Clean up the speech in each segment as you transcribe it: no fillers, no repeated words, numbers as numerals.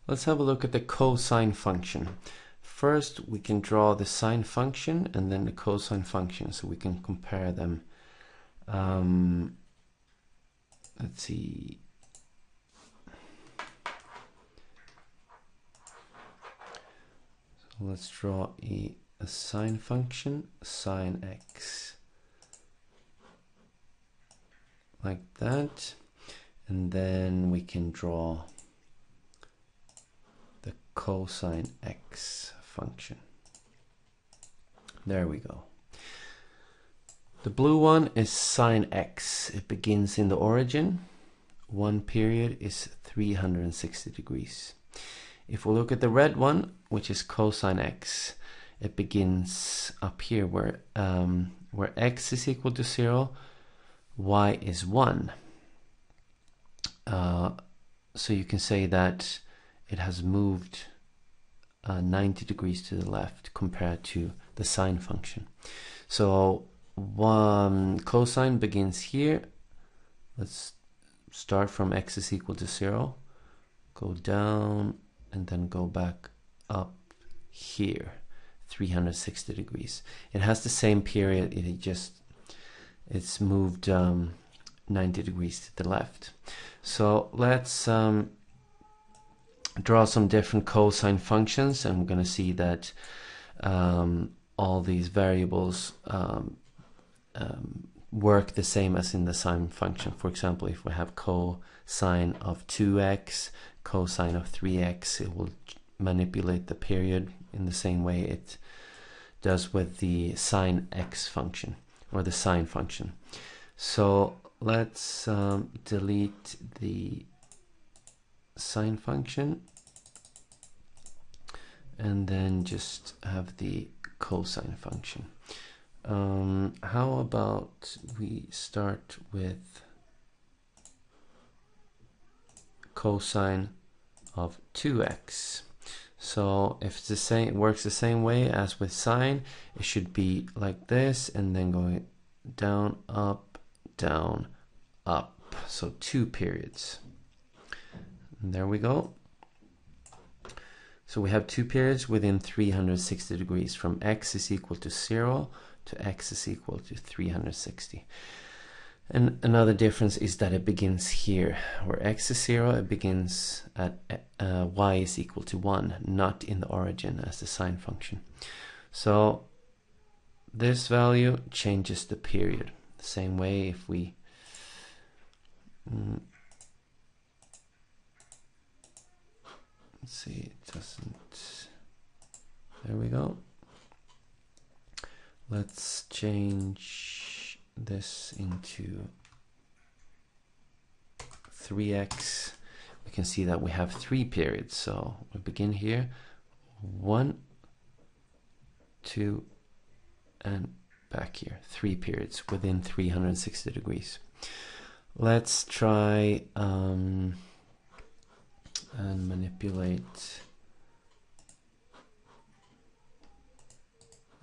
Let's have a look at the cosine function. First, we can draw the sine function and then the cosine function so we can compare them. Let's see. So let's draw a sine function, sine x, like that. And then we can draw the cosine x function. There we go. The blue one is sine x. It begins in the origin. One period is 360 degrees. If we look at the red one, which is cosine x, it begins up here where x is equal to 0, y is 1. So you can say that it has moved 90 degrees to the left compared to the sine function. So cosine begins here. Let's start from x is equal to 0, go down, and then go back up here, 360 degrees. It has the same period, it's moved 90 degrees to the left. So let's draw some different cosine functions, and we're going to see that all these variables work the same as in the sine function. For example, if we have cosine of 2x, cosine of 3x, it will manipulate the period in the same way it does with the sine x function or the sine function. So let's delete the sine function and then just have the cosine function. How about we start with cosine of 2x. So if it's the same, it works the same way as with sine, it should be like this and then going down, up, down, up. So 2 periods. And there we go. So we have 2 periods within 360 degrees, from x is equal to 0 to x is equal to 360. And another difference is that it begins here. Where x is 0, it begins at y is equal to 1, not in the origin as the sine function. So this value changes the period. The same way if we let's see, it doesn't. There we go. Let's change this into 3x. We can see that we have 3 periods. So we begin here, 1, 2, and back here, 3 periods within 360 degrees. Let's try and manipulate.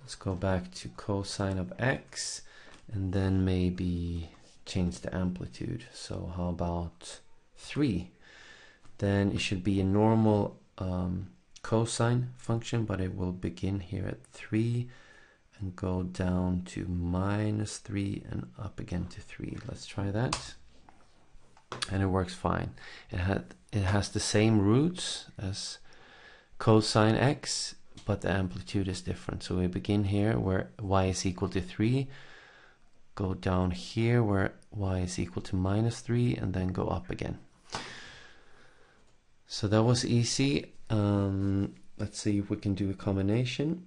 Let's go back to cosine of x and then maybe change the amplitude. So how about 3? Then it should be a normal cosine function, but it will begin here at 3 and go down to -3 and up again to 3. Let's try that. And it works fine. It has the same roots as cosine x, but the amplitude is different. So we begin here where y is equal to 3, go down here where y is equal to -3, and then go up again. So that was easy. Let's see if we can do a combination.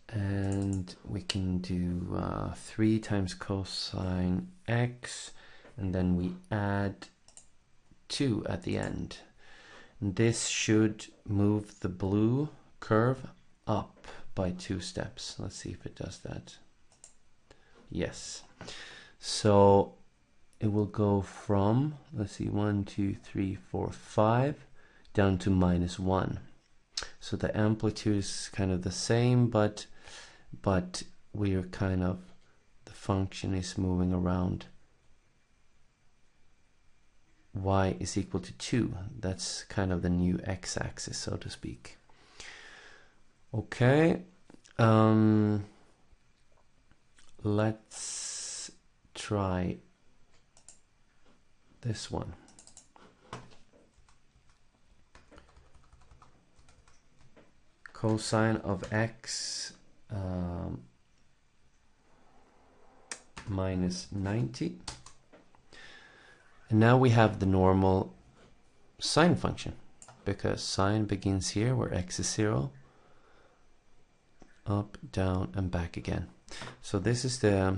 And we can do 3 times cosine x, and then we add 2 at the end. And this should move the blue curve up by 2 steps. Let's see if it does that. Yes. So it will go from, let's see, 1, 2, 3, 4, 5 down to -1. So the amplitude is kind of the same, but we are kind of, the function is moving around y is equal to 2. That's kind of the new x-axis, so to speak. Okay, let's try this one. Cosine of x minus 90. And now we have the normal sine function, because sine begins here where x is 0, up, down, and back again. So this is the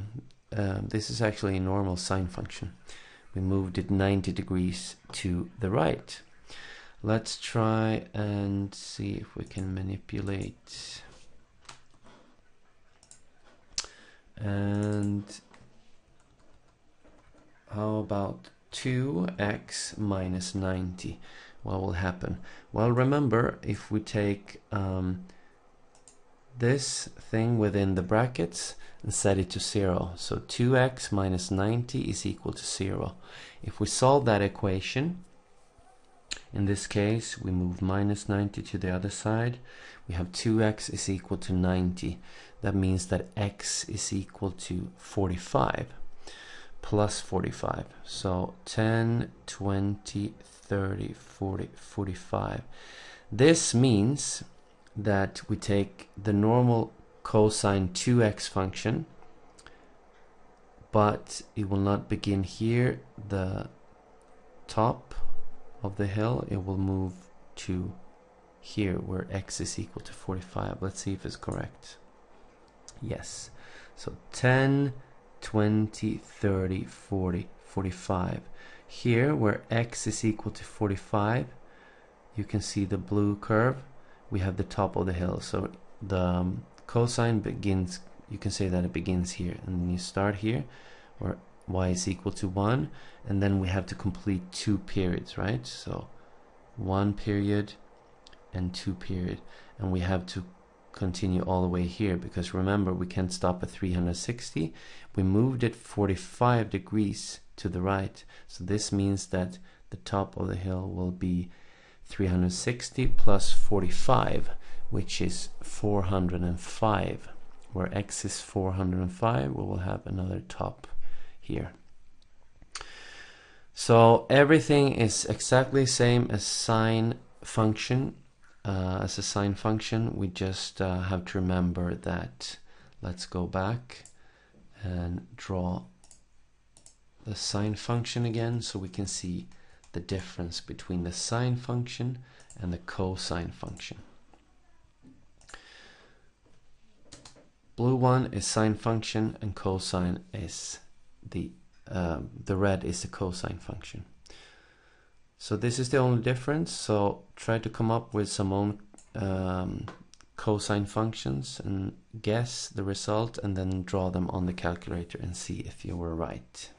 this is actually a normal sine function. We moved it 90 degrees to the right. Let's try and see if we can manipulate. And how about 2x minus 90? What will happen? Well, remember, if we take this thing within the brackets and set it to 0, so 2x minus 90 is equal to 0. If we solve that equation, in this case we move minus 90 to the other side, we have 2x is equal to 90. That means that x is equal to 45 plus 45. So 10, 20, 30, 40, 45. This means that we take the normal cosine 2x function, but it will not begin here, the top of the hill. It will move to here where x is equal to 45. Let's see if it's correct. Yes. So 10, 20, 30, 40, 45. Here where x is equal to 45, you can see the blue curve. We have the top of the hill. So the cosine begins, you can say that it begins here, and then you start here where y is equal to 1, and then we have to complete 2 periods, right? So 1 period and 2 period, and we have to continue all the way here, because remember, we can't stop at 360. We moved it 45 degrees to the right, so this means that the top of the hill will be 360 plus 45, which is 405. Where x is 405, we will have another top here. So everything is exactly the same as sine function. As a sine function, we just have to remember that. Let's go back and draw the sine function again, so we can see the difference between the sine function and the cosine function. Blue one is sine function, and cosine is the red is the cosine function. So this is the only difference. So try to come up with some own cosine functions and guess the result, and then draw them on the calculator and see if you were right.